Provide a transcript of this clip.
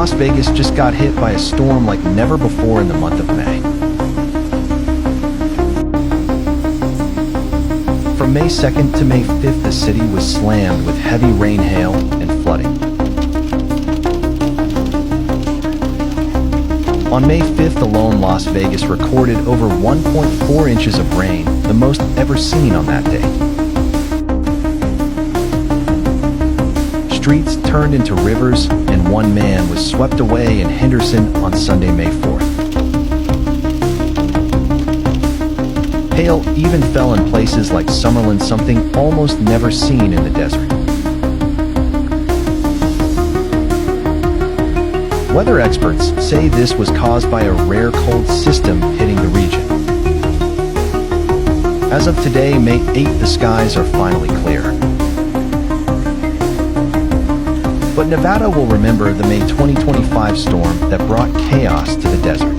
Las Vegas just got hit by a storm like never before in the month of May. From May 2nd to May 5th, the city was slammed with heavy rain, hail, and flooding. On May 5th alone, Las Vegas recorded over 1.4 inches of rain, the most ever seen on that day. Streets turned into rivers, and one man was swept away in Henderson on Sunday, May 4th. Hail even fell in places like Summerlin, something almost never seen in the desert. Weather experts say this was caused by a rare cold system hitting the region. As of today, May 8th, the skies are finally clear. But Nevada will remember the May 2025 storm that brought chaos to the desert.